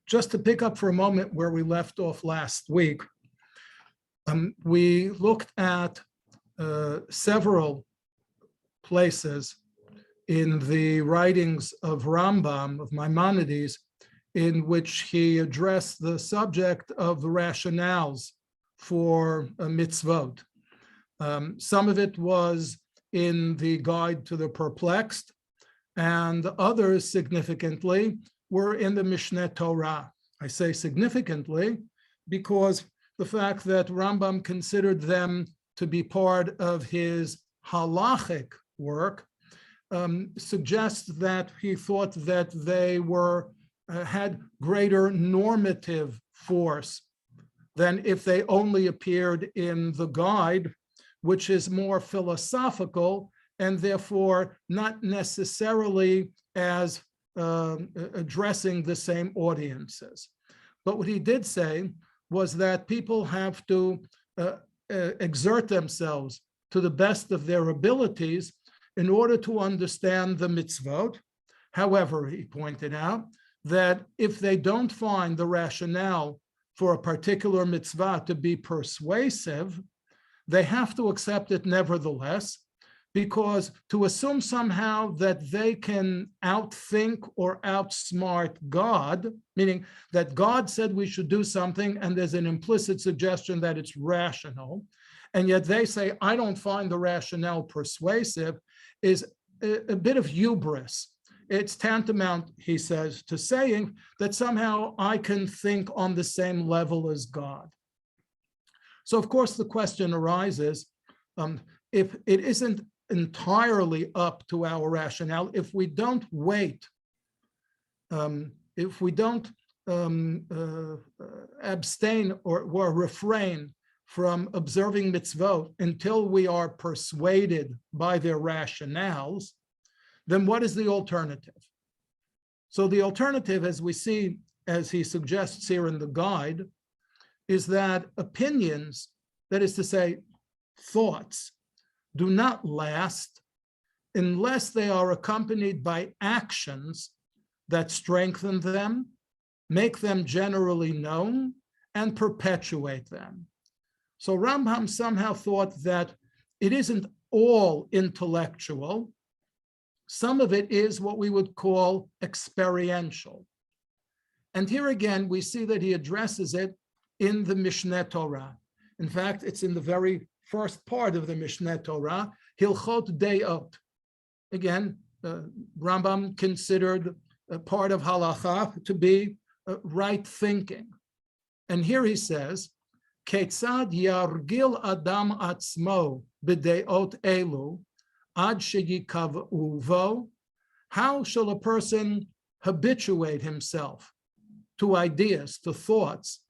Just to pick up for a moment where we left off last week, we looked at several places in the writings of Rambam, of Maimonides, in which he addressed the subject of the rationales for mitzvot. Some of it was in the Guide to the Perplexed, and others, significantly, were in the Mishneh Torah. I say significantly because the fact that Rambam considered them to be part of his halachic work suggests that he thought that they were had greater normative force than if they only appeared in the guide, which is more philosophical and therefore not necessarily as addressing the same audiences. But what he did say was that people have to exert themselves to the best of their abilities in order to understand the mitzvot. However, he pointed out that if they don't find the rationale for a particular mitzvah to be persuasive, they have to accept it nevertheless, because to assume somehow that they can outthink or outsmart God, meaning that God said we should do something and there's an implicit suggestion that it's rational, and yet they say, I don't find the rationale persuasive, is a bit of hubris. It's tantamount, he says, to saying that somehow I can think on the same level as God. So, of course, the question arises, if it isn't entirely up to our rationale, if we don't wait, if we don't abstain or refrain from observing mitzvot until we are persuaded by their rationales, then what is the alternative? So the alternative, as we see, as he suggests here in the guide, is that opinions, that is to say, thoughts, do not last unless they are accompanied by actions that strengthen them, make them generally known, and perpetuate them. So Rambam somehow thought that it isn't all intellectual. Some of it is what we would call experiential. And here again, we see that he addresses it in the Mishneh Torah. In fact, it's in the very first part of the Mishneh Torah, Hilchot Deot. Again, Rambam considered a part of halacha to be right thinking. And here he says, Ketzad yargil adam atzmo b'deot elu ad sheyikavuvo. How shall a person habituate himself to ideas, to thoughts,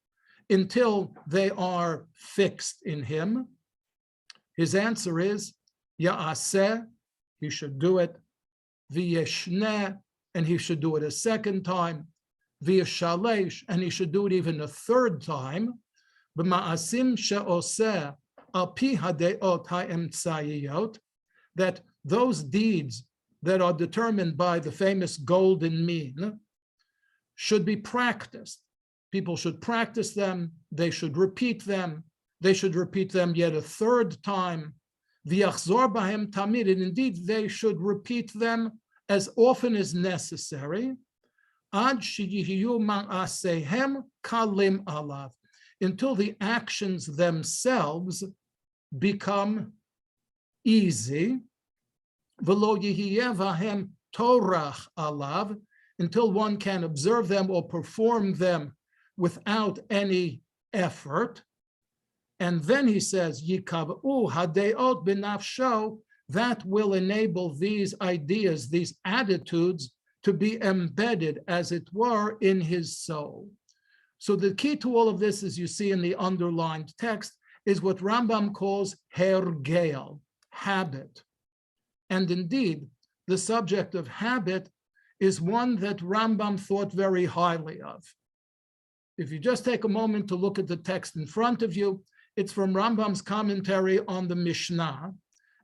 until they are fixed in him? His answer is, Ya'aseh, he should do it, V'yeshneh, and he should do it a second time, V'yeshalesh, and he should do it even a third time, B'ma'asim she'oseh al pi hadeot ha'emtzayiyot, that those deeds that are determined by the famous golden mean should be practiced. People should practice them, they should repeat them, they should repeat them yet a third time. V'yachzor bahem tamid, and indeed they should repeat them as often as necessary. Ad sheyihiyu ma'asehem kalim alav, until the actions themselves become easy. V'lo yihiyeh vahem torach alav, until one can observe them or perform them without any effort. And then he says, Yikavu hadeot b'nafsho, that will enable these ideas, these attitudes, to be embedded, as it were, in his soul. So the key to all of this, as you see in the underlined text, is what Rambam calls hergel, habit. And indeed, the subject of habit is one that Rambam thought very highly of. If you just take a moment to look at the text in front of you, it's from Rambam's commentary on the Mishnah.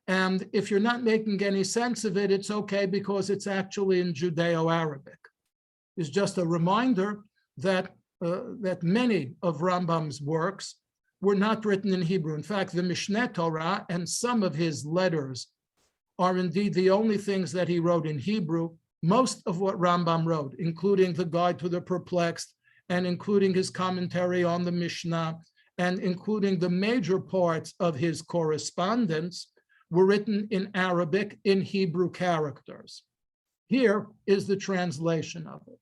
And if you're not making any sense of it, it's okay, because it's actually in Judeo-Arabic. It's just a reminder that many of Rambam's works were not written in Hebrew. In fact, the Mishneh Torah and some of his letters are indeed the only things that he wrote in Hebrew. Most of what Rambam wrote, including the Guide to the Perplexed, and including his commentary on the Mishnah, and including the major parts of his correspondence, were written in Arabic in Hebrew characters. Here is the translation of it.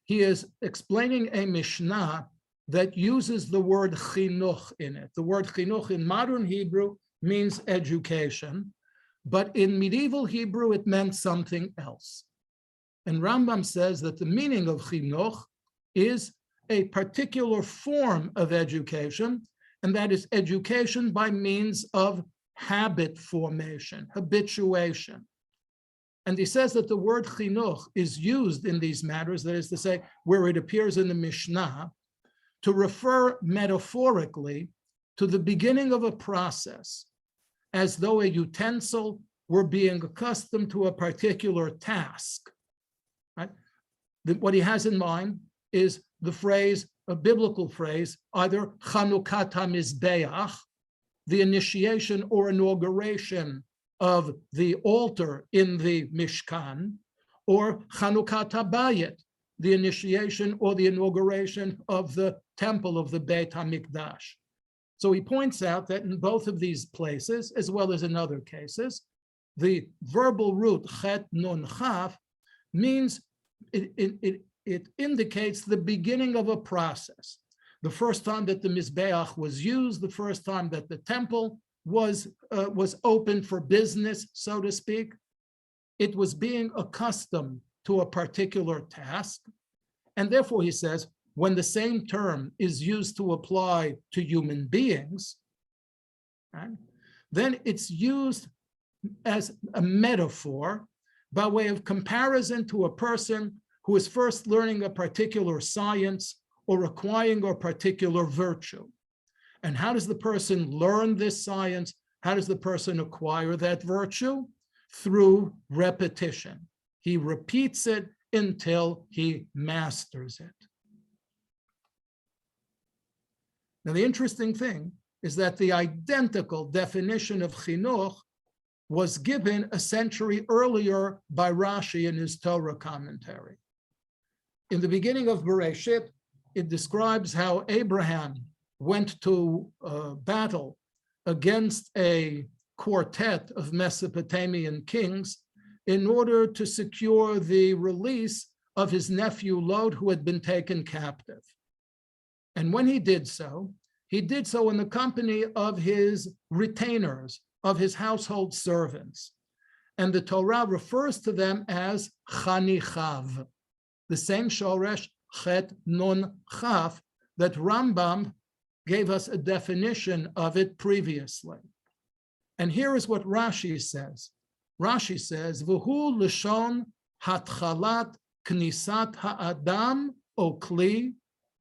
He is explaining a Mishnah that uses the word chinuch in it. The word chinuch in modern Hebrew means education, but in medieval Hebrew it meant something else. And Rambam says that the meaning of chinuch is a particular form of education, and that is education by means of habit formation, habituation. And he says that the word chinuch is used in these matters, that is to say, where it appears in the Mishnah, to refer metaphorically to the beginning of a process, as though a utensil were being accustomed to a particular task. Right? What he has in mind is the phrase, a biblical phrase, either Chanukat HaMizbeach, the initiation or inauguration of the altar in the Mishkan, or Chanukat HaBayit, the initiation or the inauguration of the temple of the Beit HaMikdash. So he points out that in both of these places, as well as in other cases, the verbal root chet nun chaf means it indicates the beginning of a process. The first time that the Mizbeach was used, the first time that the temple was open for business, so to speak, it was being accustomed to a particular task. And therefore, he says, when the same term is used to apply to human beings, right, then it's used as a metaphor by way of comparison to a person who is first learning a particular science or acquiring a particular virtue. And how does the person learn this science? How does the person acquire that virtue? Through repetition. He repeats it until he masters it. Now, the interesting thing is that the identical definition of chinuch was given a century earlier by Rashi in his Torah commentary. In the beginning of Bereshit, it describes how Abraham went to battle against a quartet of Mesopotamian kings in order to secure the release of his nephew Lot, who had been taken captive. And when he did so in the company of his retainers, of his household servants. And the Torah refers to them as chanichav, the same shoresh, chet nun chaf, that Rambam gave us a definition of it previously. And here is what Rashi says. Rashi says, V'hu l'shon hatchalat knisat ha'adam o kli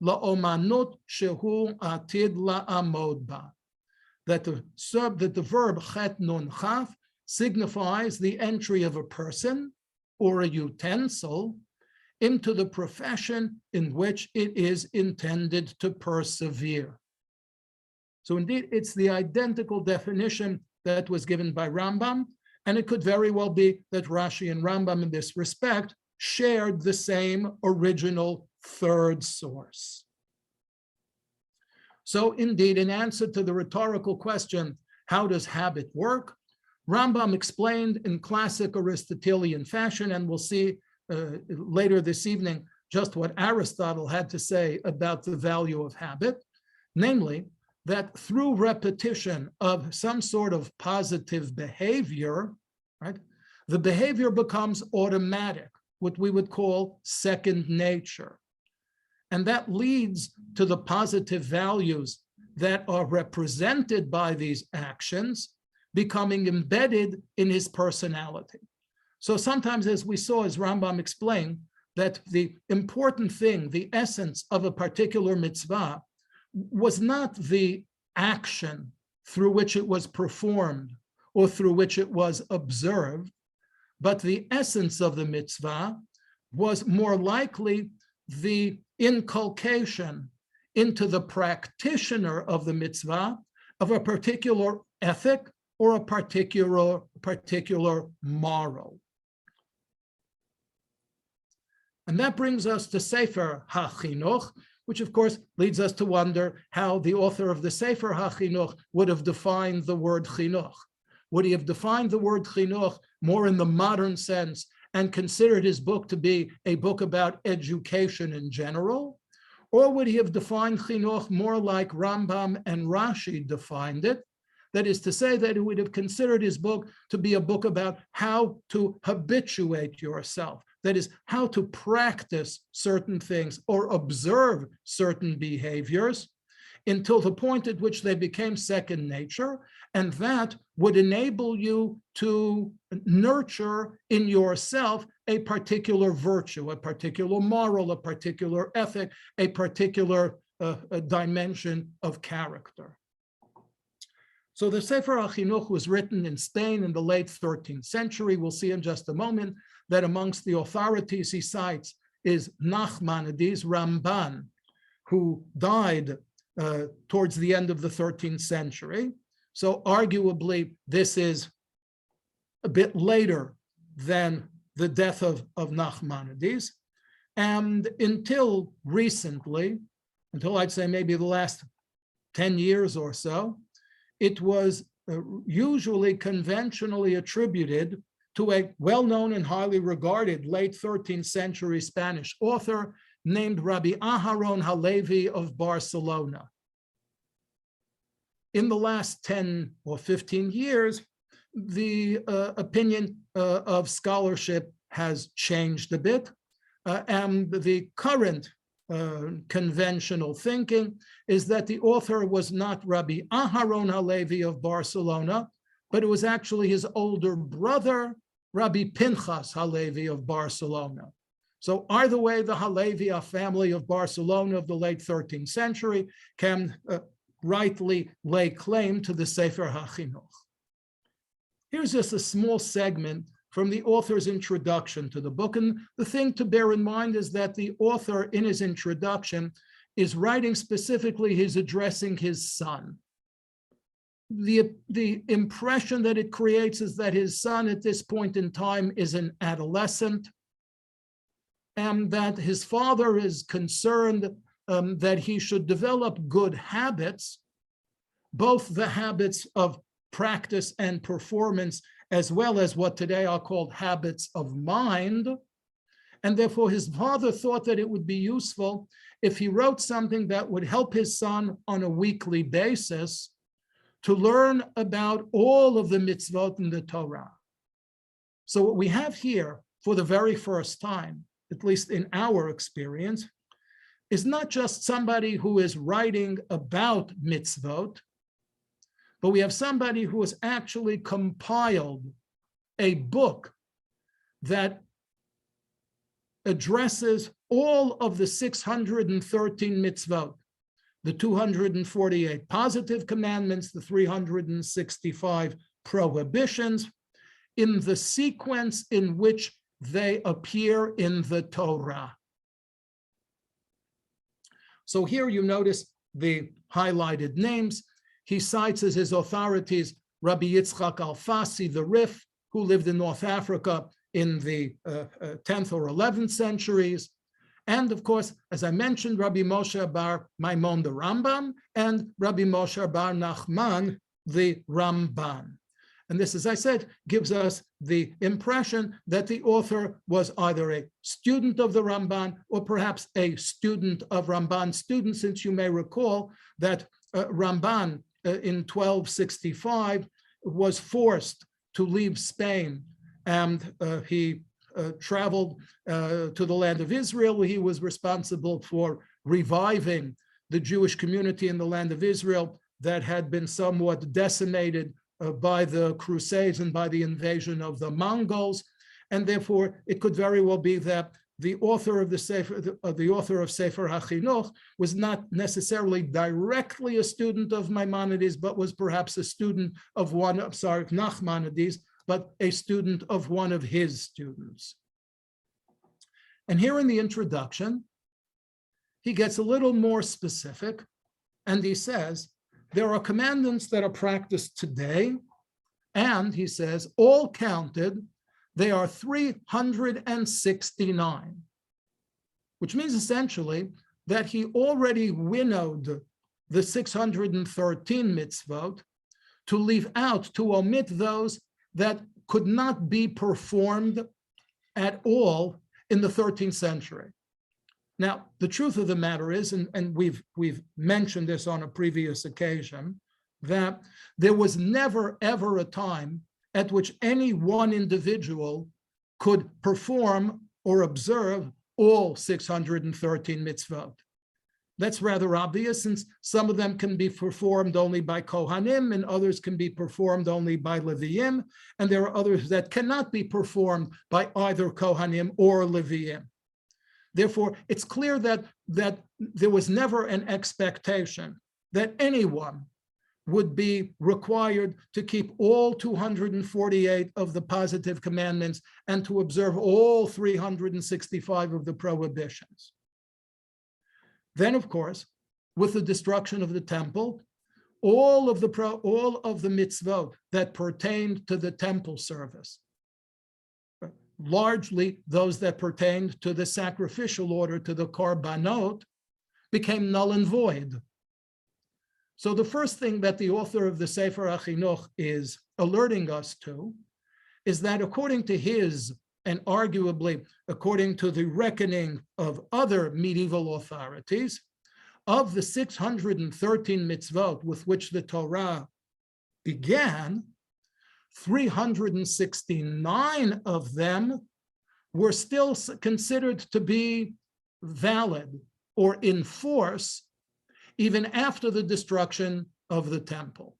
la'omanut shehu atid la'amod ba. That the verb chet nun chaf signifies the entry of a person or a utensil into the profession in which it is intended to persevere. So indeed, it's the identical definition that was given by Rambam, and it could very well be that Rashi and Rambam in this respect shared the same original third source. So indeed, in answer to the rhetorical question, how does habit work? Rambam explained in classic Aristotelian fashion, and we'll see later this evening just what Aristotle had to say about the value of habit, namely that through repetition of some sort of positive behavior, right, the behavior becomes automatic, what we would call second nature. And that leads to the positive values that are represented by these actions becoming embedded in his personality. So sometimes, as we saw, as Rambam explained, that the important thing, the essence of a particular mitzvah, was not the action through which it was performed or through which it was observed, but the essence of the mitzvah was more likely the inculcation into the practitioner of the mitzvah of a particular ethic or a particular moral. And that brings us to Sefer Hachinoh, which of course leads us to wonder how the author of the Sefer Hachinoh would have defined the word chinuch. Would he have defined the word chinuch more in the modern sense and considered his book to be a book about education in general? Or would he have defined chinuch more like Rambam and Rashi defined it? That is to say that he would have considered his book to be a book about how to habituate yourself. That is, how to practice certain things or observe certain behaviors until the point at which they became second nature, and that would enable you to nurture in yourself a particular virtue, a particular moral, a particular ethic, a particular dimension of character. So the Sefer Hachinoch was written in Spain in the late 13th century. We'll see in just a moment that amongst the authorities he cites is Nachmanides, Ramban, who died towards the end of the 13th century. So arguably, this is a bit later than the death of Nachmanides. And until recently, until I'd say maybe the last 10 years or so, it was usually conventionally attributed to a well-known and highly regarded late 13th century Spanish author named Rabbi Aharon Halevi of Barcelona. In the last 10 or 15 years, the opinion of scholarship has changed a bit, and the current conventional thinking is that the author was not Rabbi Aharon Halevi of Barcelona, but it was actually his older brother, Rabbi Pinchas Halevi of Barcelona. So either way, the Halevi, a family of Barcelona of the late 13th century, can rightly lay claim to the Sefer Hachinoch. Here's just a small segment from the author's introduction to the book. And the thing to bear in mind is that the author in his introduction is writing specifically, he's addressing his son. The impression that it creates is that his son at this point in time is an adolescent, and that his father is concerned that he should develop good habits, both the habits of practice and performance, as well as what today are called habits of mind. And therefore his father thought that it would be useful if he wrote something that would help his son on a weekly basis to learn about all of the mitzvot in the Torah. So what we have here for the very first time, at least in our experience, is not just somebody who is writing about mitzvot, but we have somebody who has actually compiled a book that addresses all of the 613 mitzvot, the 248 positive commandments, the 365 prohibitions, in the sequence in which they appear in the Torah. So here you notice the highlighted names. He cites as his authorities Rabbi Yitzchak Alfasi, the Rif, who lived in North Africa in the 10th or 11th centuries. And of course, as I mentioned, Rabbi Moshe bar Maimon, the Rambam, and Rabbi Moshe bar Nachman, the Ramban. And this, as I said, gives us the impression that the author was either a student of the Ramban or perhaps a student of Ramban's student, since you may recall that Ramban in 1265 was forced to leave Spain, and he traveled to the land of Israel. He was responsible for reviving the Jewish community in the land of Israel that had been somewhat decimated by the Crusades and by the invasion of the Mongols. And therefore, it could very well be that the author of Sefer Hachinoch was not necessarily directly a student of Maimonides, but was perhaps a student of Nachmanides, but a student of one of his students. And here in the introduction, he gets a little more specific, and he says, there are commandments that are practiced today, and he says, all counted, they are 369, which means essentially that he already winnowed the 613 mitzvot to leave out, to omit those that could not be performed at all in the 13th century. Now, the truth of the matter is, and we've mentioned this on a previous occasion, that there was never, ever a time at which any one individual could perform or observe all 613 mitzvot. That's rather obvious, since some of them can be performed only by Kohanim and others can be performed only by Leviim, and there are others that cannot be performed by either Kohanim or Leviim. Therefore, it's clear that there was never an expectation that anyone would be required to keep all 248 of the positive commandments and to observe all 365 of the prohibitions. Then, of course, with the destruction of the temple, all of the mitzvot that pertained to the temple service, largely those that pertained to the sacrificial order, to the korbanot, became null and void. So the first thing that the author of the Sefer Hachinoh is alerting us to is that according to his, and arguably according to the reckoning of other medieval authorities, of the 613 mitzvot with which the Torah began, 369 of them were still considered to be valid or in force even after the destruction of the temple.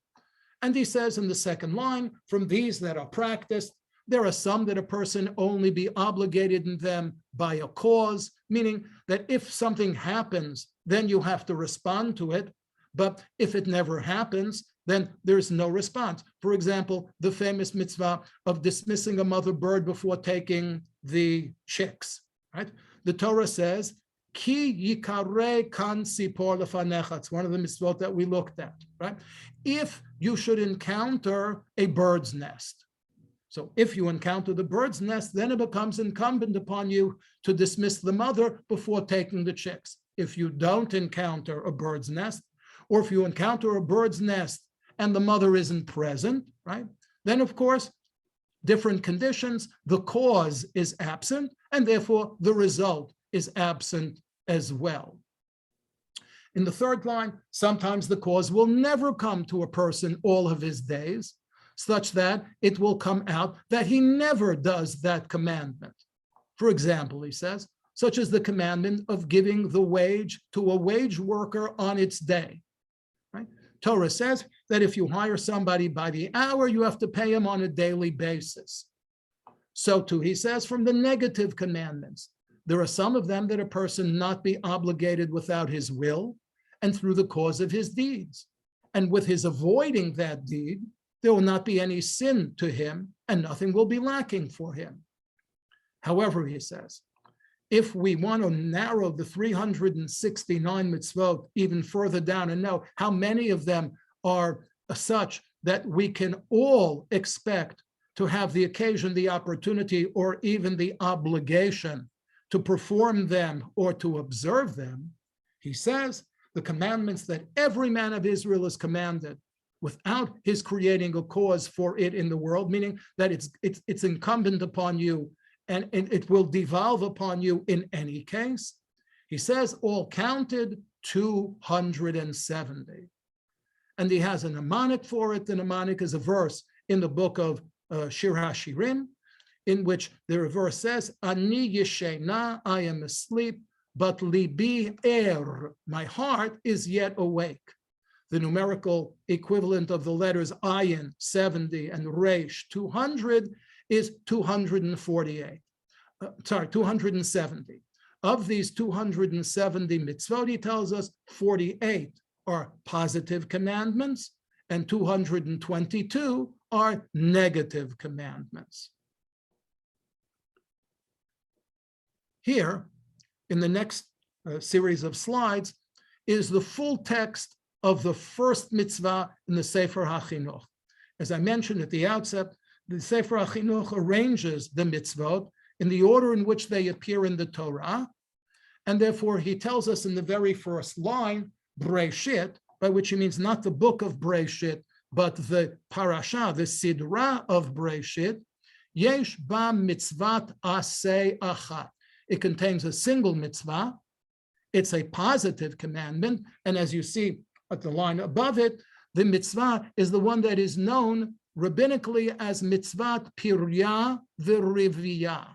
And he says in the second line, from these that are practiced, there are some that a person only be obligated in them by a cause, meaning that if something happens, then you have to respond to it. But if it never happens, then there's no response. For example, the famous mitzvah of dismissing a mother bird before taking the chicks, right? The Torah says, Ki yikare kan sipor lefanecha. It's one of the mitzvot that we looked at, right? If you should encounter a bird's nest. So if you encounter the bird's nest, then it becomes incumbent upon you to dismiss the mother before taking the chicks. If you don't encounter a bird's nest, or if you encounter a bird's nest and the mother isn't present, right? Then of course, different conditions, the cause is absent, and therefore the result is absent as well. In the third line, sometimes the cause will never come to a person all of his days, such that it will come out that he never does that commandment. For example, he says, such as the commandment of giving the wage to a wage worker on its day. Right? Torah says that if you hire somebody by the hour, you have to pay him on a daily basis. So too, he says, from the negative commandments, there are some of them that a person not be obligated without his will and through the cause of his deeds. And with his avoiding that deed, there will not be any sin to him and nothing will be lacking for him. However, he says, if we want to narrow the 369 mitzvot even further down and know how many of them are such that we can all expect to have the occasion, the opportunity, or even the obligation to perform them or to observe them, he says, the commandments that every man of Israel is commanded without his creating a cause for it in the world, meaning that it's incumbent upon you and it will devolve upon you in any case. He says all counted 270. And he has a mnemonic for it. The mnemonic is a verse in the book of Shir HaShirim, in which the verse says, Ani yeshena, I am asleep, but libi er, my heart is yet awake. The numerical equivalent of the letters ayin, 70, and resh, 200, is 248. 270. Of these 270 mitzvot, he tells us 48 are positive commandments and 222 are negative commandments. Here, in the next series of slides is the full text of the first mitzvah in the Sefer Hachinoh. As I mentioned at the outset, the Sefer Hachinoh arranges the mitzvot in the order in which they appear in the Torah, and therefore he tells us in the very first line, Breshit, by which he means not the book of Breshit, but the parasha, the sidra of Breshit, Yesh ba mitzvat aseh achat. It contains a single mitzvah. It's a positive commandment, and as you see at the line above it, the mitzvah is the one that is known rabbinically as mitzvat pirya v'riviyah.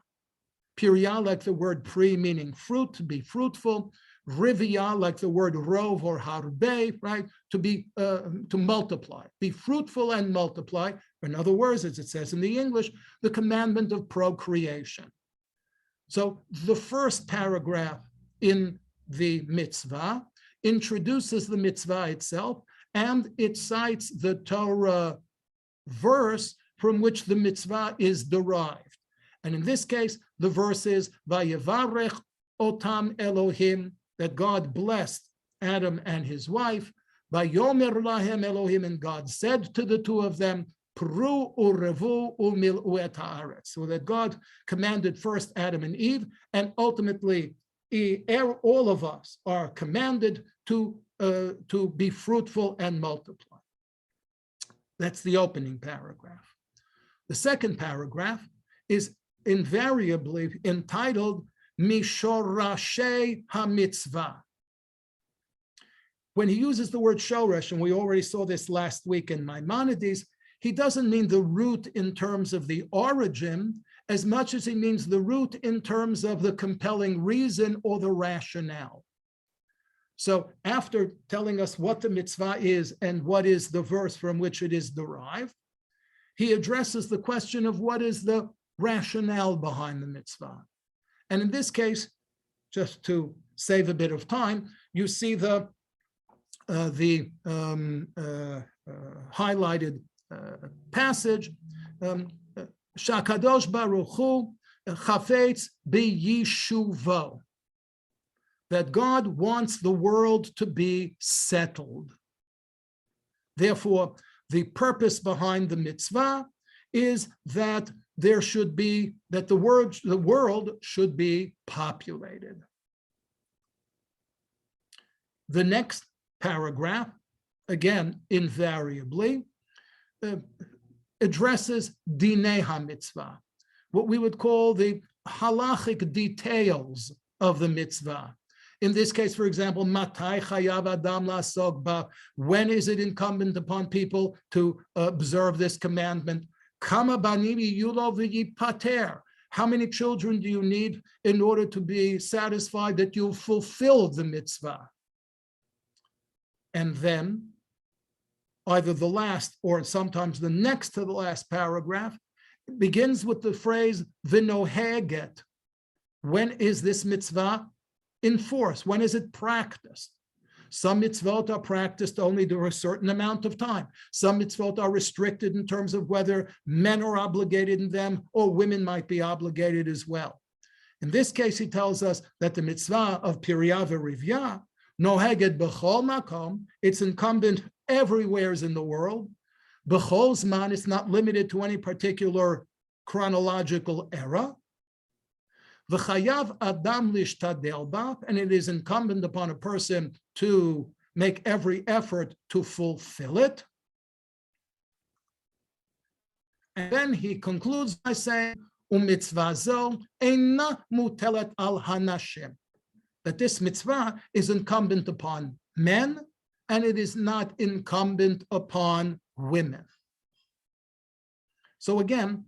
Pirya, like the word pri, meaning fruit, to be fruitful. Riviyah, like the word rov or harbe, right? To be to multiply, be fruitful and multiply. In other words, as it says in the English, the commandment of procreation. So the first paragraph in the mitzvah introduces the mitzvah itself, and it cites the Torah verse from which the mitzvah is derived. And in this case, the verse is Vayevarech otam Elohim, that God blessed Adam and his wife. Vayomer lahem Elohim, and God said to the two of them, Pru urevu umil'u et haaretz. So that God commanded first Adam and Eve, and ultimately all of us are commanded to be fruitful and multiply. That's the opening paragraph. The second paragraph is invariably entitled Mishorashei HaMitzvah. When he uses the word shoresh, and we already saw this last week in Maimonides, he doesn't mean the root in terms of the origin as much as he means the root in terms of the compelling reason or the rationale. So after telling us what the mitzvah is and what is the verse from which it is derived, he addresses the question of what is the rationale behind the mitzvah. And in this case, just to save a bit of time, you see the highlighted passage, Shakadosh Baruch Hu Chafetz b'yishuvo, that God wants the world to be settled. Therefore, the purpose behind the mitzvah is that there should be, that the world should be populated. The next paragraph, again, invariably, addresses dinei ha-mitzvah, what we would call the halachic details of the mitzvah. In this case, for example, matai chayav adam la'asok ba, when is it incumbent upon people to observe this commandment? Kama banim yulo v'yipater, how many children do you need in order to be satisfied that you've fulfilled the mitzvah? And then either the last or sometimes the next to the last paragraph begins with the phrase v'noheget. When is this mitzvah in force? When is it practiced? Some mitzvot are practiced only during a certain amount of time. Some mitzvot are restricted in terms of whether men are obligated in them or women might be obligated as well. In this case, he tells us that the mitzvah of Pirya v'Rivya, noheged b'chol makom, it's incumbent everywhere in the world. B'chol zman, it's not limited to any particular chronological era. V'chayav adam lishtadel ba, and it is incumbent upon a person to make every effort to fulfill it. And then he concludes by saying, u'mitzvah zo eina mutelet al hanashim, that this mitzvah is incumbent upon men and it is not incumbent upon women. So again,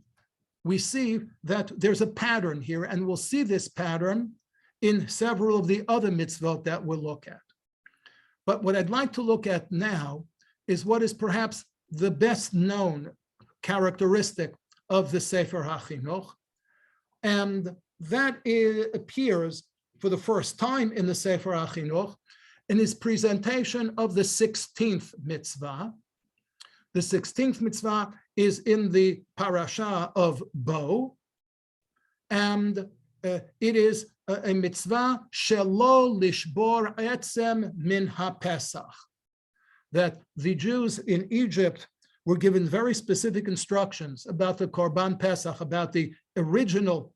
we see that there's a pattern here, and we'll see this pattern in several of the other mitzvot that we'll look at. But what I'd like to look at now is what is perhaps the best known characteristic of the Sefer Hachinoh, and that appears for the first time in the Sefer Hachinoh in his presentation of the 16th mitzvah. The 16th mitzvah is in the parasha of Bo, and it is a mitzvah shelo lishbor etzem min haPesach, that the Jews in Egypt were given very specific instructions about the Korban Pesach, about the original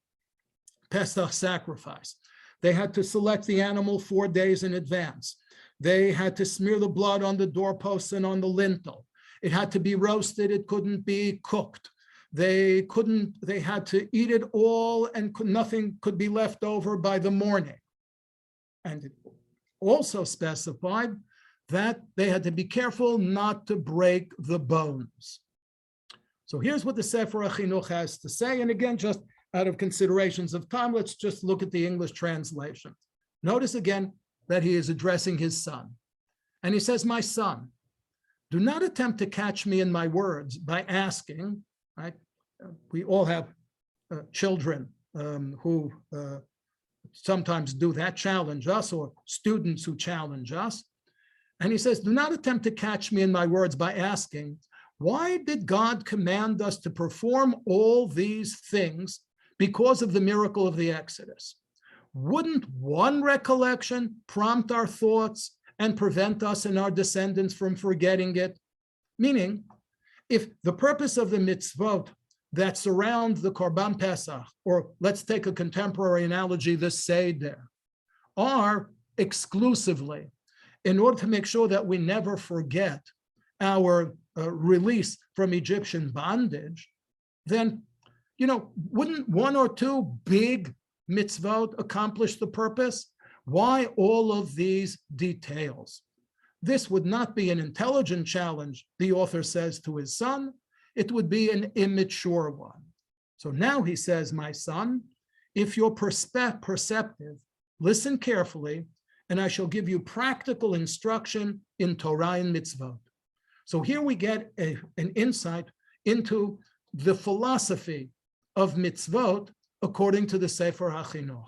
Pesach sacrifice. They had to select the animal 4 days in advance. They had to smear the blood on the doorposts and on the lintel. It had to be roasted. It couldn't be cooked. They had to eat it all, and nothing could be left over by the morning. And it also specified that they had to be careful not to break the bones. So here's what the Sefer Hachinoh has to say. And again, just out of considerations of time, let's just look at the English translation. Notice again that he is addressing his son. And he says, my son, do not attempt to catch me in my words by asking, right? We all have children who sometimes do that, challenge us, or students who challenge us. And he says, do not attempt to catch me in my words by asking, why did God command us to perform all these things because of the miracle of the Exodus? Wouldn't one recollection prompt our thoughts and prevent us and our descendants from forgetting it? Meaning, if the purpose of the mitzvot that surround the Korban Pesach, or let's take a contemporary analogy, the Seder, are exclusively in order to make sure that we never forget our release from Egyptian bondage, then, wouldn't one or two big mitzvot accomplish the purpose? Why all of these details? This would not be an intelligent challenge, the author says to his son. It would be an immature one. So now he says, my son, if you're perceptive, listen carefully, and I shall give you practical instruction in Torah and mitzvot. So here we get an insight into the philosophy of mitzvot according to the Sefer Hachinoh.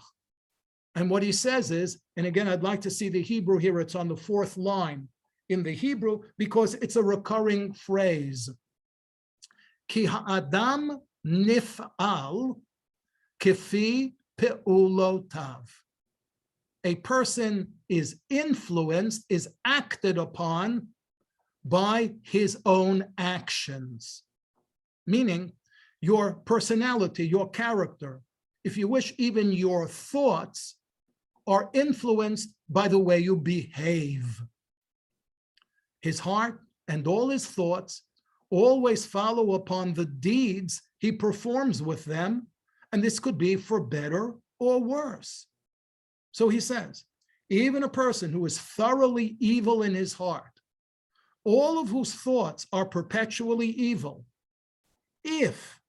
And what he says is, and again, I'd like to see the Hebrew here, it's on the 4th line in the Hebrew, because it's a recurring phrase. Ki ha'adam nif'al kefi pe'ulotav. A person is influenced, is acted upon by his own actions. Meaning, your personality, your character, if you wish, even your thoughts are influenced by the way you behave. His heart and all his thoughts always follow upon the deeds he performs with them, and this could be for better or worse. So he says, even a person who is thoroughly evil in his heart, all of whose thoughts are perpetually evil, if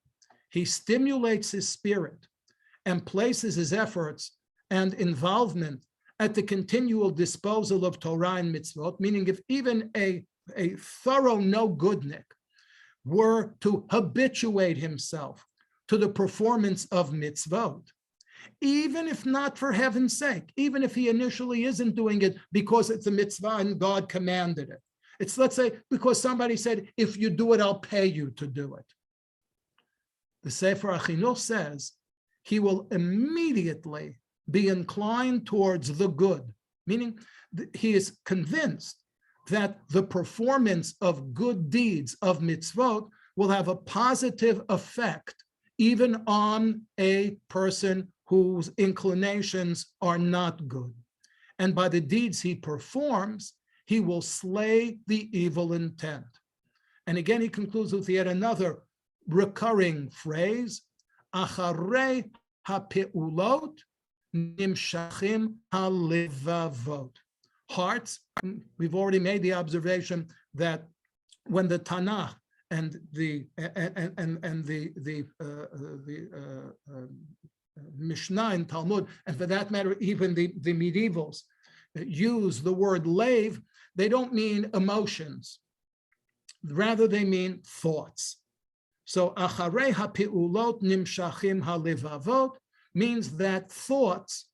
he stimulates his spirit and places his efforts and involvement at the continual disposal of Torah and mitzvot, meaning if even a thorough no-goodnik were to habituate himself to the performance of mitzvot, even if not for heaven's sake, even if he initially isn't doing it because it's a mitzvah and God commanded it. It's, let's say, because somebody said, if you do it, I'll pay you to do it. The Sefer Hachinoh says he will immediately be inclined towards the good, meaning he is convinced that the performance of good deeds of mitzvot will have a positive effect even on a person whose inclinations are not good. And by the deeds he performs, he will slay the evil intent. And again, he concludes with yet another recurring phrase, Acharei hapeulot nimshachim halevavot. Hearts, we've already made the observation that when the Tanakh and the Mishnah and Talmud, and for that matter, even the medievals, use the word lev, they don't mean emotions. Rather, they mean thoughts. So, acharei hapeulot nimshachim halevavot means that thoughts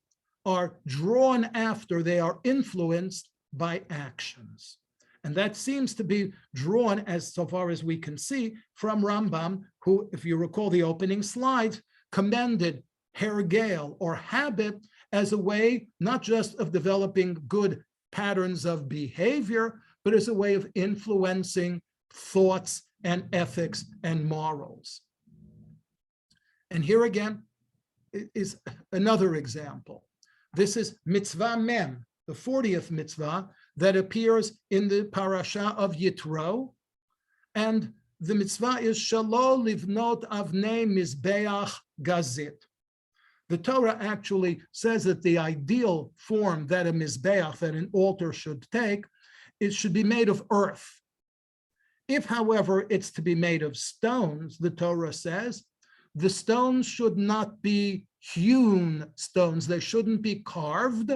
are drawn after, they are influenced by actions. And that seems to be drawn, as so far as we can see, from Rambam, who, if you recall the opening slides, commended hergel or habit as a way not just of developing good patterns of behavior, but as a way of influencing thoughts and ethics and morals. And here again is another example. This is Mitzvah Mem, the 40th mitzvah that appears in the parasha of Yitro. And the mitzvah is Shalo Livnot Avnei Mizbeach Gazit. The Torah actually says that the ideal form that a mizbeach, that an altar should take, it should be made of earth. If, however, it's to be made of stones, the Torah says, the stones should not be hewn stones. They shouldn't be carved.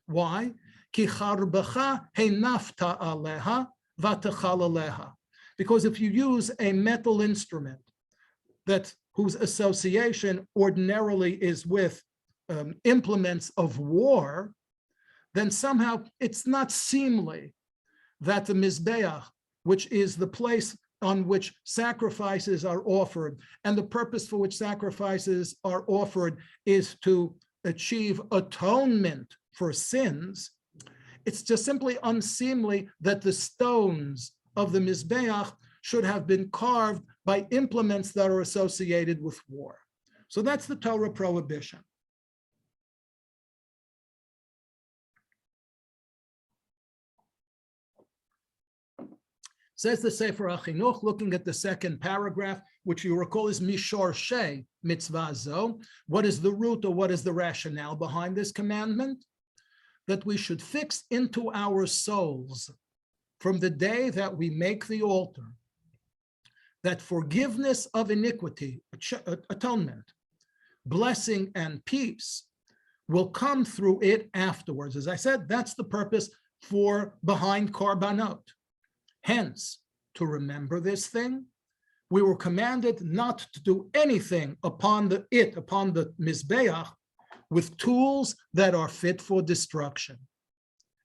Why? Ki charbecha heinafta aleha vatachal aleha. Because if you use a metal instrument whose association ordinarily is with implements of war, then somehow it's not seemly that the Mizbeach, which is the place on which sacrifices are offered, and the purpose for which sacrifices are offered is to achieve atonement for sins, it's just simply unseemly that the stones of the Mizbeach should have been carved by implements that are associated with war. So that's the Torah prohibition. Says the Sefer Hachinoh, looking at the second paragraph, which you recall is Mishor Shei Mitzvah Zo. What is the root or what is the rationale behind this commandment? That we should fix into our souls from the day that we make the altar, that forgiveness of iniquity, atonement, blessing and peace will come through it afterwards. As I said, that's the purpose behind Korbanot. Hence, to remember this thing, we were commanded not to do anything upon the Mizbeach with tools that are fit for destruction.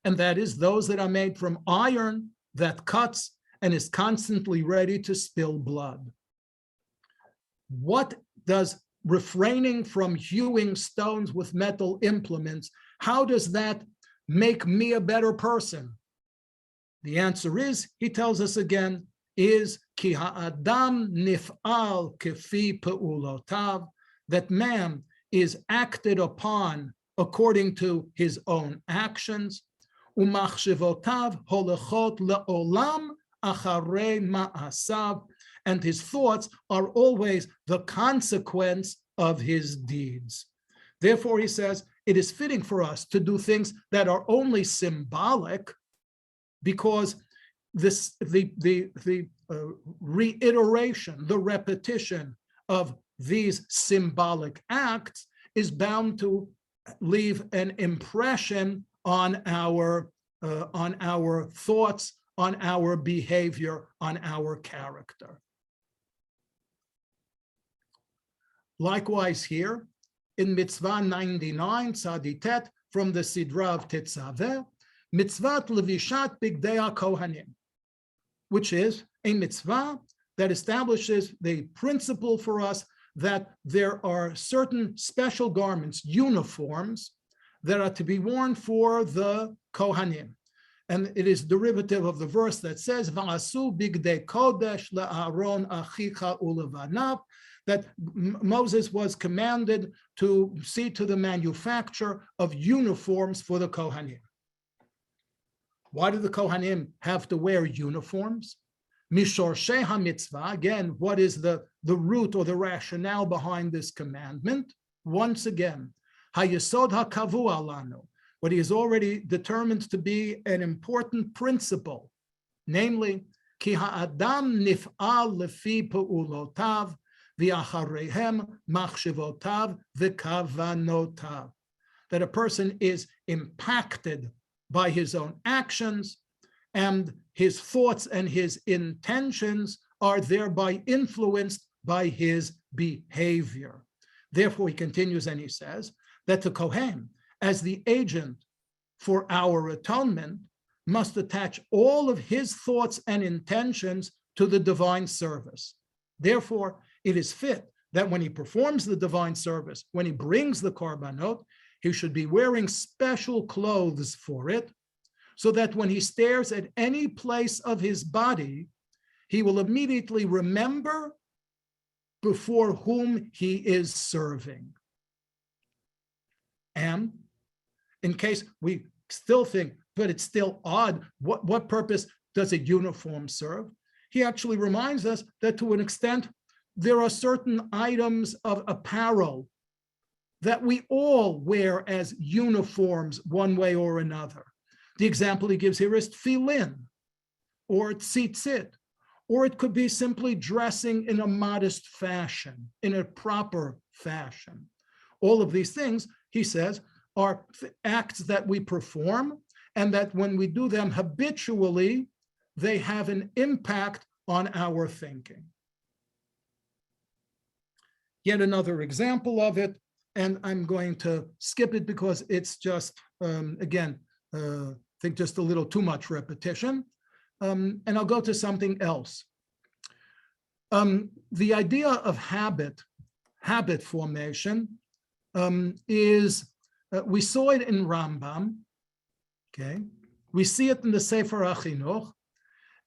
And that is those that are made from iron that cuts and is constantly ready to spill blood. What does refraining from hewing stones with metal implements, how does that make me a better person? The answer is, he tells us again, is ki ha'adam nif'al kefi pe'ulotav, that man is acted upon according to his own actions, umachshivotav holechot le'olam acharei ma'asav, and his thoughts are always the consequence of his deeds. Therefore, he says, it is fitting for us to do things that are only symbolic, because the reiteration, the repetition of these symbolic acts is bound to leave an impression on our thoughts, on our behavior, on our character. Likewise here, in Mitzvah 99, Tzaditet, from the Sidra of Tetzaveh, Mitzvat Levishat Bigdei Kohanim, which is a mitzvah that establishes the principle for us that there are certain special garments, uniforms, that are to be worn for the Kohanim. And it is derivative of the verse that says, Va'asu Bigdei Kodesh le'Aaron achicha ulevanav, that Moses was commanded to see to the manufacture of uniforms for the Kohanim. Why do the Kohanim have to wear uniforms? Mishorshei ha-mitzvah, again, what is the root or the rationale behind this commandment? Once again, ha-yesod ha-kavu alanu, what he has already determined to be an important principle, namely, ki ha'adam nif'al lefi pe'ulotav v'achareihem machshivotav v'kavanotav, that a person is impacted by his own actions, and his thoughts and his intentions are thereby influenced by his behavior. Therefore, he continues and he says that the Kohen, as the agent for our atonement, must attach all of his thoughts and intentions to the divine service. Therefore, it is fit that when he performs the divine service, when he brings the korbanot, He should be wearing special clothes for it, so that when he stares at any place of his body, he will immediately remember before whom he is serving. And in case we still think, but it's still odd, what purpose does a uniform serve? He actually reminds us that to an extent, there are certain items of apparel that we all wear as uniforms one way or another. The example he gives here is tefillin or tzitzit, or it could be simply dressing in a modest fashion, in a proper fashion. All of these things, he says, are acts that we perform, and that when we do them habitually, they have an impact on our thinking. Yet another example of it, and I'm going to skip it because it's just, again, I think just a little too much repetition, and I'll go to something else. The idea of habit formation is, we saw it in Rambam, okay? We see it in the Sefer Hachinoh,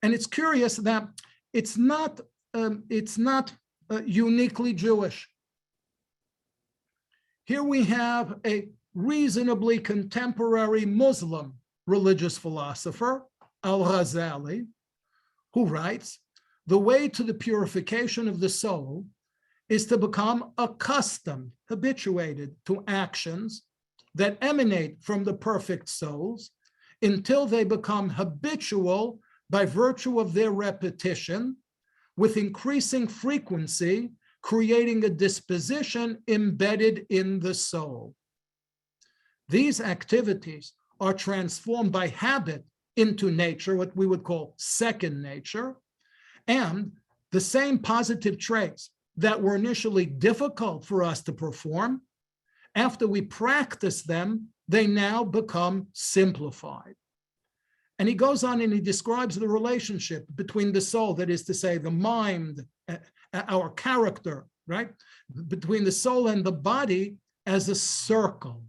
and it's curious that it's not uniquely Jewish. Here we have a reasonably contemporary Muslim religious philosopher, Al-Ghazali, who writes, the way to the purification of the soul is to become accustomed, habituated to actions that emanate from the perfect souls until they become habitual by virtue of their repetition, with increasing frequency, creating a disposition embedded in the soul. These activities are transformed by habit into nature, what we would call second nature, and the same positive traits that were initially difficult for us to perform, after we practice them, they now become simplified. And he goes on and he describes the relationship between the soul, that is to say, the mind, our character, right? Between the soul and the body as a circle.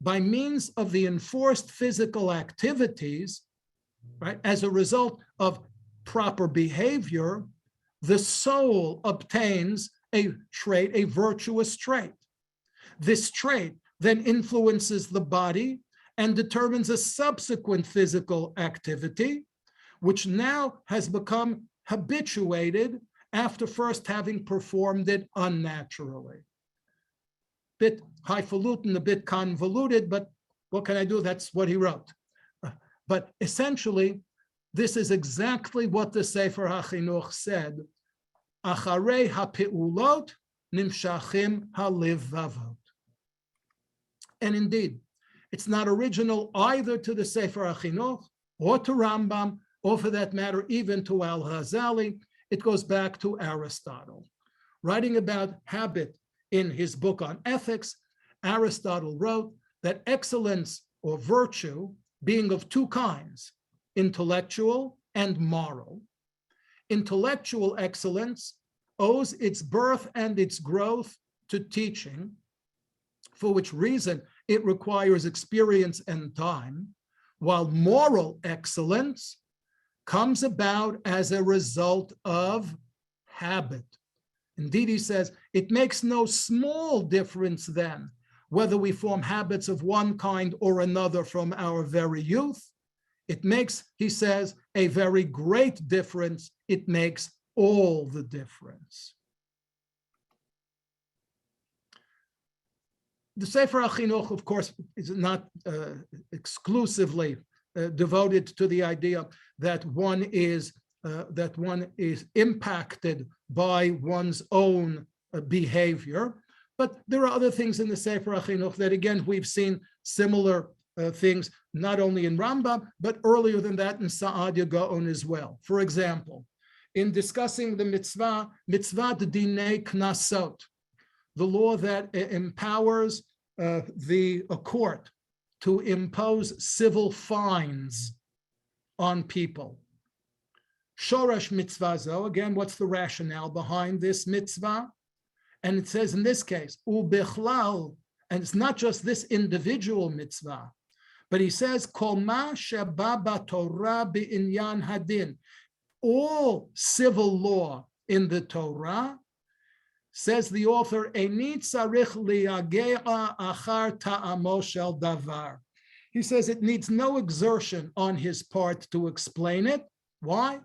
By means of the enforced physical activities, right, as a result of proper behavior, the soul obtains a trait, a virtuous trait. This trait then influences the body and determines a subsequent physical activity, which now has become habituated after first having performed it unnaturally. Bit highfalutin, a bit convoluted, but what can I do? That's what he wrote. But essentially, this is exactly what the Sefer Hachinoch said. Acharei hapeulot nimshachim halivavot. And indeed, it's not original either to the Sefer Hachinoch or to Rambam, or for that matter, even to Al-Ghazali. It goes back to Aristotle. Writing about habit in his book on ethics, Aristotle wrote that excellence or virtue being of two kinds, intellectual and moral. Intellectual excellence owes its birth and its growth to teaching, for which reason it requires experience and time, while moral excellence comes about as a result of habit. Indeed, he says, it makes no small difference then whether we form habits of one kind or another from our very youth. It makes, he says, a very great difference. It makes all the difference. The Sefer Hachinoch, of course, is not exclusively devoted to the idea that one is impacted by one's own behavior, but there are other things in the Sefer Hachinoch that, again, we've seen similar things not only in Rambam but earlier than that in Sa'adya Gaon as well. For example, in discussing the mitzvah dinei knasot, the law that empowers a court to impose civil fines on people. Shorash mitzvazo, again, what's the rationale behind this mitzvah? And it says in this case, ubichlal And it's not just this individual mitzvah, but he says, Kol ma sheba b'Torah b'inyan hadin. All civil law in the Torah, says the author, Eini tzarich liyage'a achar ta'amo shel davar. He says it needs no exertion on his part to explain it. Why?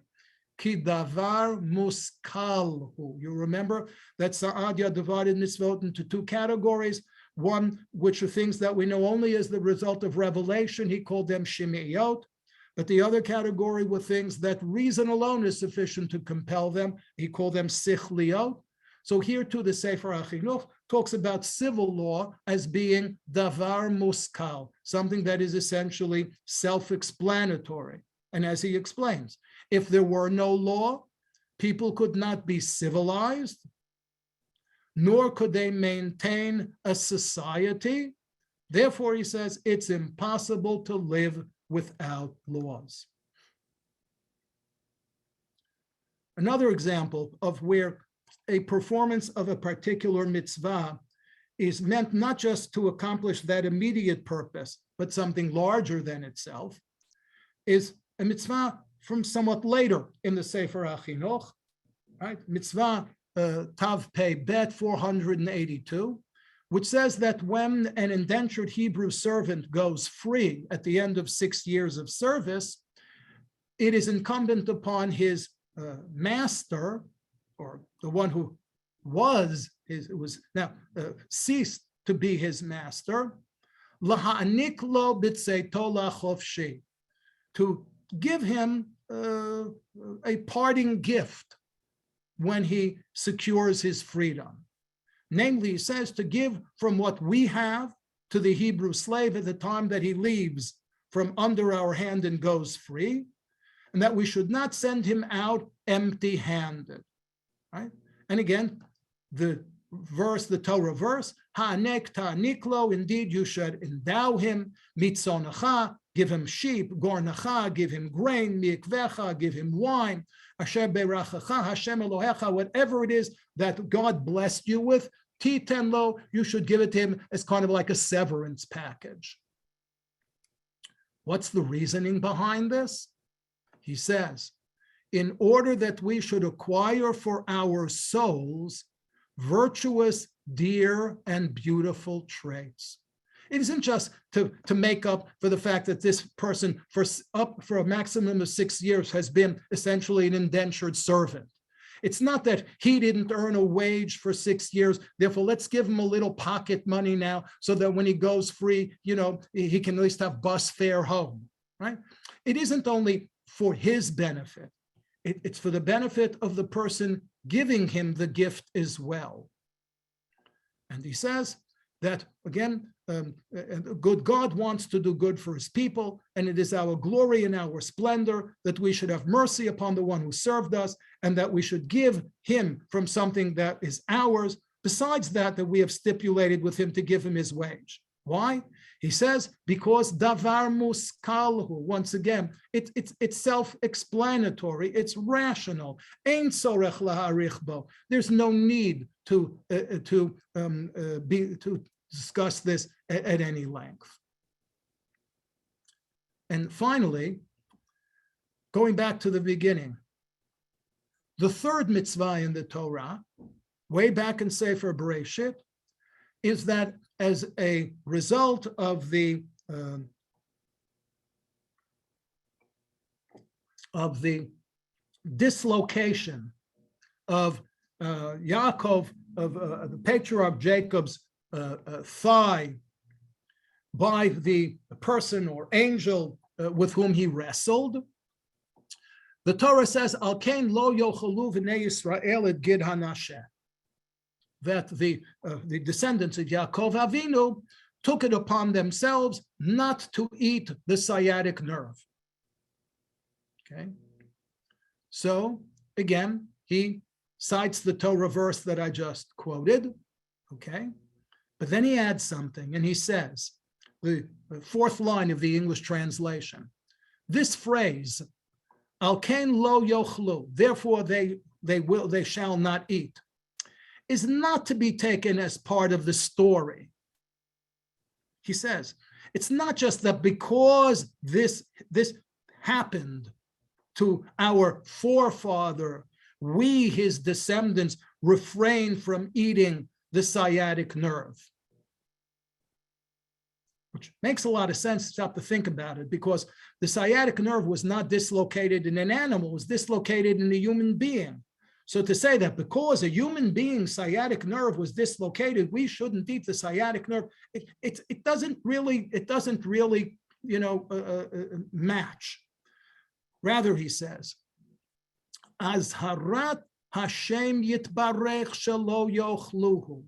Ki davar muskalhu. You remember that Sa'adya divided mitzvot into two categories. One, which are things that we know only as the result of revelation. He called them shemi'iyot. But the other category were things that reason alone is sufficient to compel them. He called them sichliot. So here too, the Sefer Hachinoh talks about civil law as being davar muskal, something that is essentially self-explanatory. And as he explains, if there were no law, people could not be civilized, nor could they maintain a society. Therefore, he says, it's impossible to live without laws. Another example of where a performance of a particular mitzvah is meant not just to accomplish that immediate purpose, but something larger than itself, is a mitzvah from somewhat later in the Sefer Hachinoh, right? Mitzvah Tav Pei Bet 482, which says that when an indentured Hebrew servant goes free at the end of 6 years of service, it is incumbent upon his master, or the one who was his, was now ceased to be his master, laha'anik lo b'tzeito lachofshi, to give him a parting gift when he secures his freedom. Namely, he says to give from what we have to the Hebrew slave at the time that he leaves from under our hand and goes free, and that we should not send him out empty-handed, right? And again, the verse, the Torah verse, ha'anek ta'aniklo, indeed you should endow him, mitzonacha, give him sheep, gornacha, give him grain, mikvecha, give him wine, asher berachacha, Hashem Elohecha, whatever it is that God blessed you with, titen lo, you should give it to him as kind of like a severance package. What's the reasoning behind this? He says, in order that we should acquire for our souls virtuous, dear, and beautiful traits. It isn't just to make up for the fact that this person for a maximum of 6 years has been essentially an indentured servant. It's not that he didn't earn a wage for 6 years, therefore let's give him a little pocket money now so that when he goes free, you know, he can at least have bus fare home, right? It isn't only for his benefit. It's for the benefit of the person giving him the gift as well. And he says that, again, good God wants to do good for his people, and it is our glory and our splendor that we should have mercy upon the one who served us, and that we should give him from something that is ours, besides that we have stipulated with him to give him his wage. Why? He says, because davar muskalhu, once again, it's self-explanatory, it's rational. Ein tzorech la'arich bo. There's no need to discuss this at any length. And finally, going back to the beginning, the third mitzvah in the Torah, way back in Sefer Bereshit, is that as a result of the dislocation of Yaakov, of the patriarch Jacob's thigh by the person or angel with whom he wrestled, the Torah says, Al kain lo yochalu v'nei Yisrael et gid hanasheh, that the descendants of Yaakov Avinu took it upon themselves not to eat the sciatic nerve. Okay, so again, he cites the Torah verse that I just quoted, okay, but then he adds something and he says, the fourth line of the English translation, this phrase, Al kain lo yochlu, therefore they shall not eat, is not to be taken as part of the story he says, it's not just that because this happened to our forefather, we, his descendants, refrain from eating the sciatic nerve. Which makes a lot of sense, stop to think about it, because the sciatic nerve was not dislocated in an animal, it was dislocated in a human being. So to say that because a human being's sciatic nerve was dislocated, we shouldn't eat the sciatic nerve, it doesn't really, match. Rather, he says, Azharot Hashem yitbarech shelo yochluhu.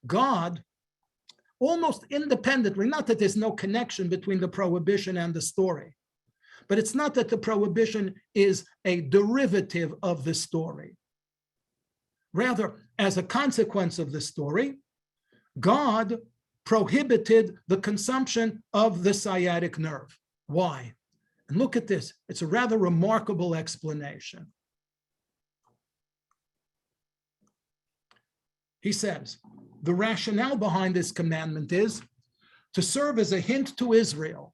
God, almost independently, not that there's no connection between the prohibition and the story, but it's not that the prohibition is a derivative of the story. Rather, as a consequence of the story, God prohibited the consumption of the sciatic nerve. Why? And look at this. It's a rather remarkable explanation. He says, the rationale behind this commandment is to serve as a hint to Israel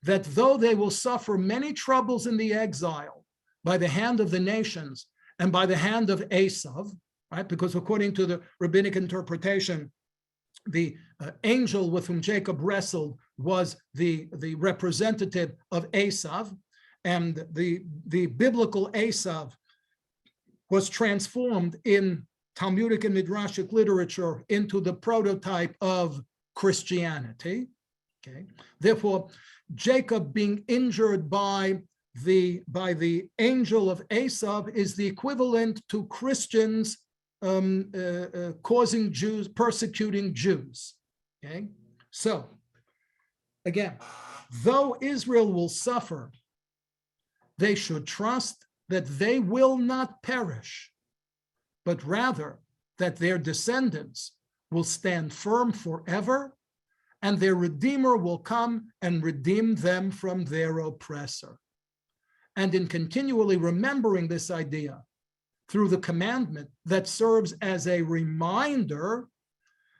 that though they will suffer many troubles in the exile by the hand of the nations and by the hand of Esav, right? Because according to the rabbinic interpretation, the angel with whom Jacob wrestled was the representative of Esav, and the biblical Esav was transformed in Talmudic and Midrashic literature into the prototype of Christianity. Okay, therefore, Jacob being injured by the angel of Esav is the equivalent to Christians causing Jews, persecuting Jews. Okay, so again, though Israel will suffer, they should trust that they will not perish, but rather that their descendants will stand firm forever, and their Redeemer will come and redeem them from their oppressor. And in continually remembering this idea through the commandment that serves as a reminder,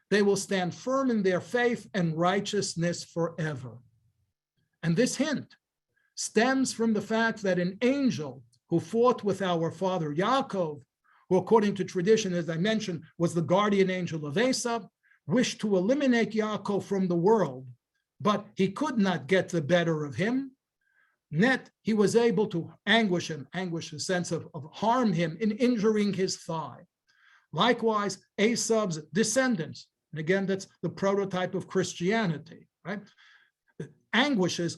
they will stand firm in their faith and righteousness forever. And this hint stems from the fact that an angel who fought with our father Yaakov, who according to tradition, as I mentioned, was the guardian angel of Esav, wished to eliminate Yaakov from the world, but he could not get the better of him. Net, he was able to anguish a sense of harm him in injuring his thigh. Likewise, Esav's descendants, and again, that's the prototype of Christianity, right?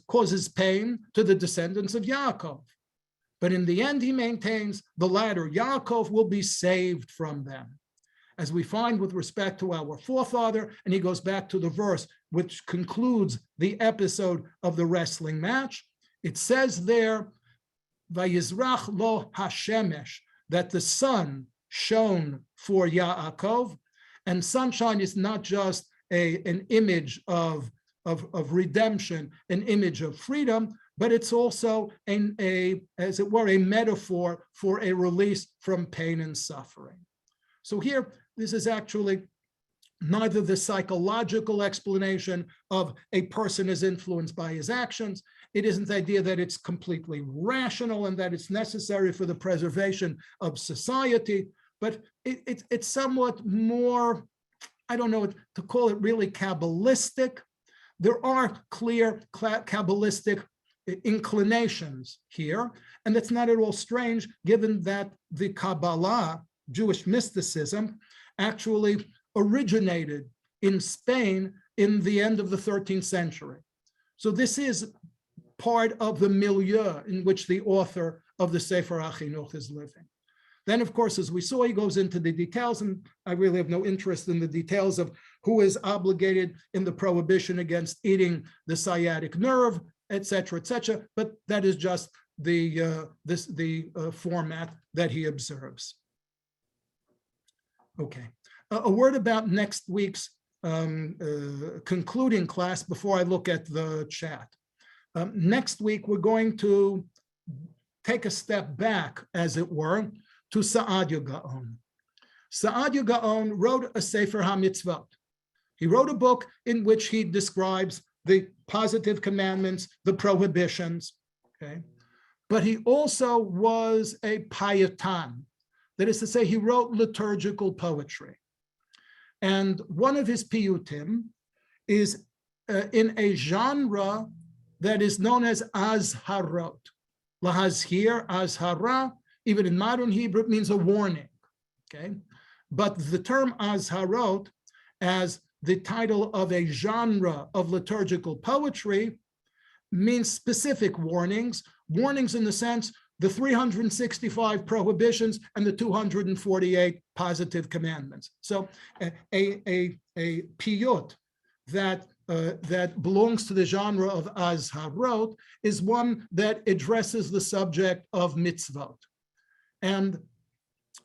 Causes pain to the descendants of Yaakov. But in the end, he maintains the latter, Yaakov will be saved from them. As we find with respect to our forefather, and he goes back to the verse which concludes the episode of the wrestling match. It says there, Vayizrach lo hashemesh, that the sun shone for Yaakov, and sunshine is not just an image of redemption, an image of freedom, but it's also as it were, a metaphor for a release from pain and suffering. So here, this is actually neither the psychological explanation of a person is influenced by his actions. It isn't the idea that it's completely rational and that it's necessary for the preservation of society, but it's somewhat more, I don't know to call it really Kabbalistic. There are clear Kabbalistic inclinations here, and that's not at all strange given that the Kabbalah, Jewish mysticism, actually originated in Spain in the end of the 13th century. So this is part of the milieu in which the author of the Sefer Hachinoh is living. Then, of course, as we saw, he goes into the details, and I really have no interest in the details of who is obligated in the prohibition against eating the sciatic nerve, et cetera, but that is just the format that he observes. Okay, a word about next week's concluding class before I look at the chat. Next week, we're going to take a step back, as it were, to Sa'adya Gaon. Sa'adya Gaon wrote a Sefer HaMitzvot. He wrote a book in which he describes the positive commandments, the prohibitions, okay? But he also was a payatan. That is to say, he wrote liturgical poetry. And one of his piyutim is in a genre that is known as Azharot. Lahazhir, Azhara, even in modern Hebrew, it means a warning, okay? But the term Azharot, as the title of a genre of liturgical poetry, means specific warnings, warnings in the sense the 365 prohibitions and the 248 positive commandments. So a piyut that belongs to the genre of Azharot is one that addresses the subject of mitzvot. And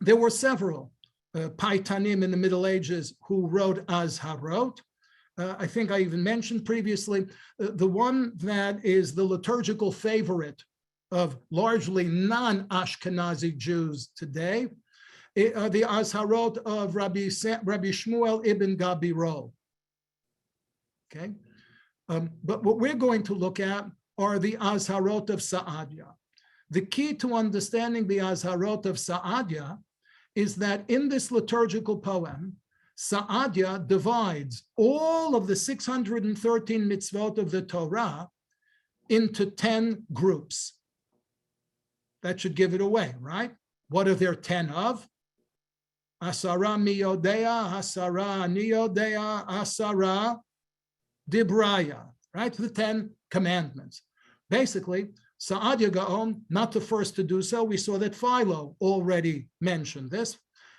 there were several paitanim in the Middle Ages who wrote Azharot. I think I even mentioned previously, the one that is the liturgical favorite of largely non-Ashkenazi Jews today, are the Azharot of Rabbi Shmuel ibn Gabirol. Okay, but what we're going to look at are the Azharot of Sa'adya. The key to understanding the Azharot of Sa'adya is that in this liturgical poem, Sa'adya divides all of the 613 mitzvot of the Torah into 10 groups. That should give it away, right? What are there 10 of? Asara miyodea, asara niyodea, asara dibraya, right? The 10 commandments. Basically, Sa'adya Gaon, not the first to do so, we saw that Philo already mentioned this.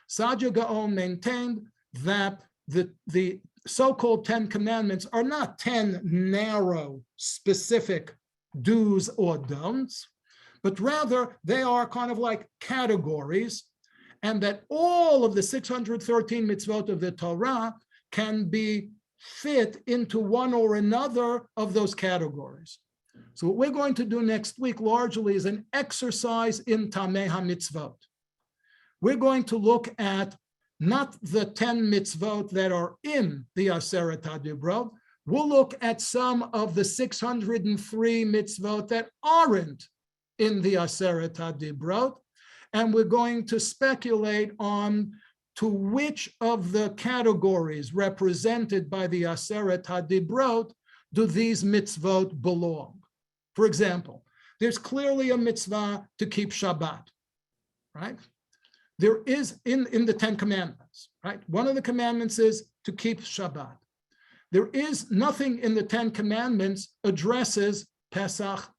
Sa'adya Gaon maintained that the so-called 10 commandments are not 10 narrow, specific do's or don'ts, but rather they are kind of like categories, and that all of the 613 mitzvot of the Torah can be fit into one or another of those categories. So what we're going to do next week largely is an exercise in Tamei HaMitzvot. We're going to look at not the 10 mitzvot that are in the Aseret HaDibrot. We'll look at some of the 603 mitzvot that aren't in the Aseret HaDibrot, and we're going to speculate on to which of the categories represented by the Aseret HaDibrot do these mitzvot belong. For example, there's clearly a mitzvah to keep Shabbat, right? There is in the 10 commandments, right? One of the commandments is to keep Shabbat. There is nothing in the 10 commandments addresses Pesach,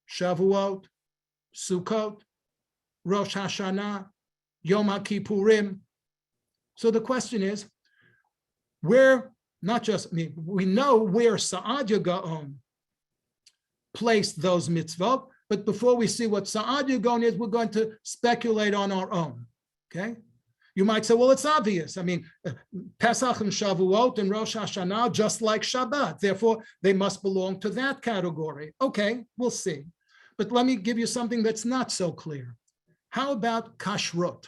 Shavuot, Sukkot, Rosh Hashanah, Yom HaKippurim. So the question is, where, not just, we know where Sa'adya Gaon placed those mitzvot, but before we see what Sa'adya Gaon is, we're going to speculate on our own, okay? You might say, well, it's obvious. Pesach and Shavuot and Rosh Hashanah, just like Shabbat. Therefore, they must belong to that category. Okay, we'll see. But let me give you something that's not so clear. How about kashrut?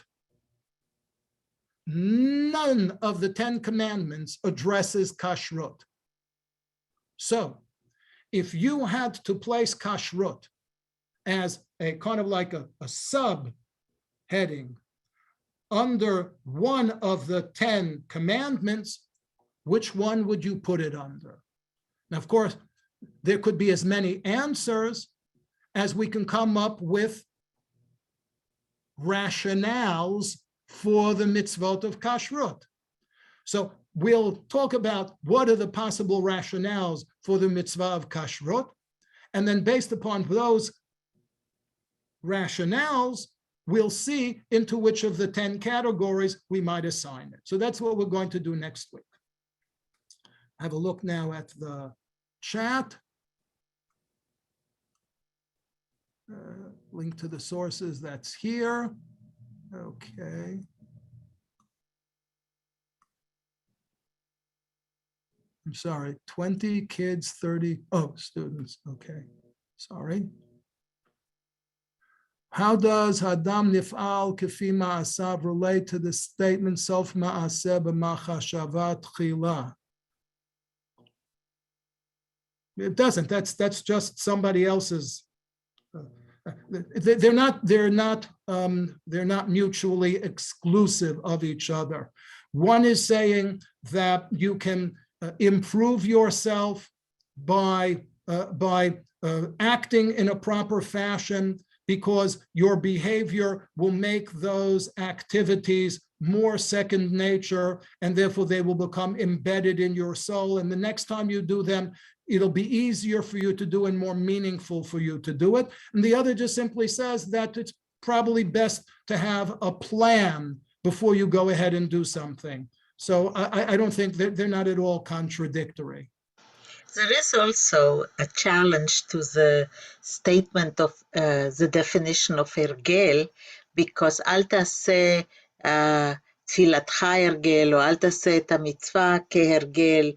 None of the 10 commandments addresses kashrut. So, if you had to place kashrut as a kind of like a sub-heading under one of the 10 commandments, which one would you put it under? Now, of course, there could be as many answers as we can come up with rationales for the mitzvot of kashrut. So we'll talk about what are the possible rationales for the mitzvah of kashrut, and then based upon those rationales, we'll see into which of the 10 categories we might assign it. So that's what we're going to do next week. Have a look now at the chat. Link to the sources that's here. Okay. I'm sorry, 20 kids, 30, students, okay, sorry. How does Hadam Nif'al Kefi Ma'asav relate to the statement Sof Ma'aseh B'Machashavat Chila? It doesn't. That's just somebody else's. They're not mutually exclusive of each other. One is saying that you can improve yourself by acting in a proper fashion, because your behavior will make those activities more second nature, and therefore they will become embedded in your soul. And the next time you do them, it'll be easier for you to do and more meaningful for you to do it. And the other just simply says that it's probably best to have a plan before you go ahead and do something. So I don't think that they're not at all contradictory. There is also a challenge to the statement of the definition of Hergel, because אל תעשה תפילתך הרגל, או אל תעשה את המצווה כהרגל.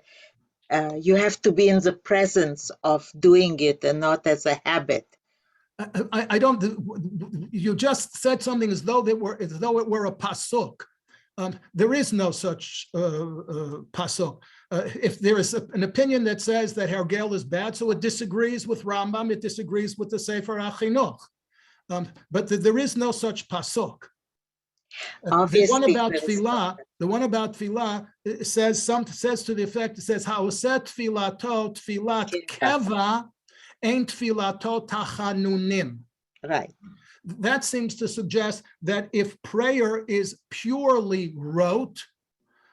You have to be in the presence of doing it and not as a habit. I don't. You just said something as though it were a pasuk. There is no such pasuk. If there is an opinion that says that Hergel is bad, so it disagrees with Rambam, it disagrees with the Sefer Hachinoh. But there is no such pasuk. The one about tefillah, says to the effect, it says, Ha'oset tfilato tfilat keva ein tfilato tachanunim. Right. That seems to suggest that if prayer is purely rote,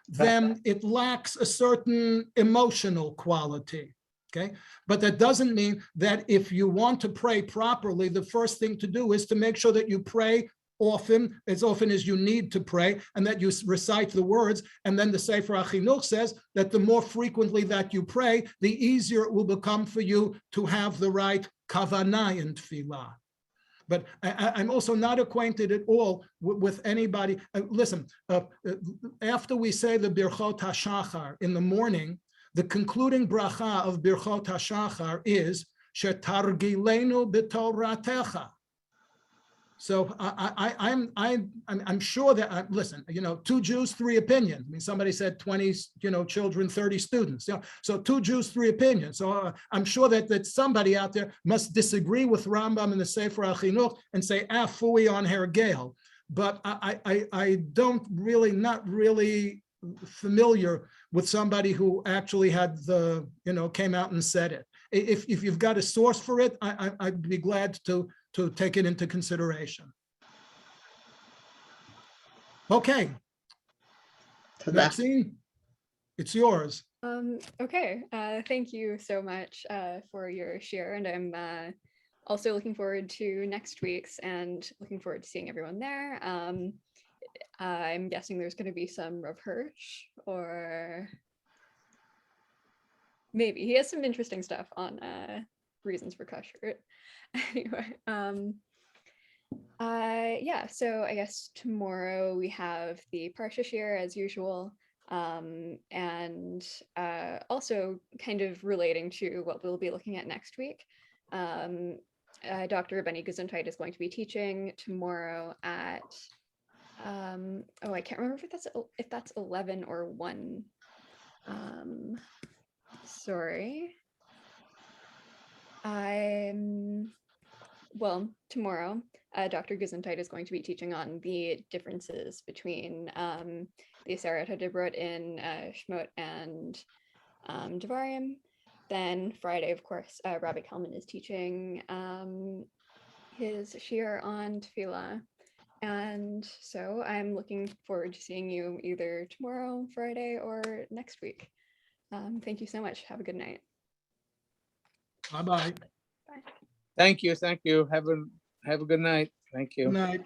then it lacks a certain emotional quality, okay? But that doesn't mean that if you want to pray properly, the first thing to do is to make sure that you pray often as you need to pray, and that you recite the words. And then the Sefer Hachinoch says that the more frequently that you pray, the easier it will become for you to have the right kavanah in tefillah. But I'm also not acquainted at all with anybody. Listen, after we say the Birchot HaShachar in the morning, the concluding bracha of Birchot HaShachar is Shetargilenu b'Toratecha. So I'm sure that, listen, two Jews, three opinions. I mean, somebody said 20, children, 30 students. So two Jews, three opinions. So I'm sure that somebody out there must disagree with Rambam and the Sefer Hachinoch and say, fui on Hergel. But I don't really, not really familiar with somebody who actually had came out and said it. If you've got a source for it, I'd be glad to take it into consideration. Okay. Maxine, it's yours. Okay, thank you so much for your share, and I'm also looking forward to next week's and looking forward to seeing everyone there. I'm guessing there's going to be some Rav Hirsch, or maybe he has some interesting stuff on reasons for kashrut. Anyway, yeah, so I guess tomorrow we have the Parsha share as usual, and also kind of relating to what we'll be looking at next week. Dr. Benny Gesundheit is going to be teaching tomorrow at, I can't remember if that's 11 or 1. Sorry. Well, tomorrow, Dr. Gesundheit is going to be teaching on the differences between the Azharot HaDibrot in Shemot and Devarim. Then Friday, of course, Rabbi Kalman is teaching his shiur on tefillah. And so I'm looking forward to seeing you either tomorrow, Friday, or next week. Thank you so much. Have a good night. Bye-bye. Bye. Thank you. Have a good night. Thank you. Good night.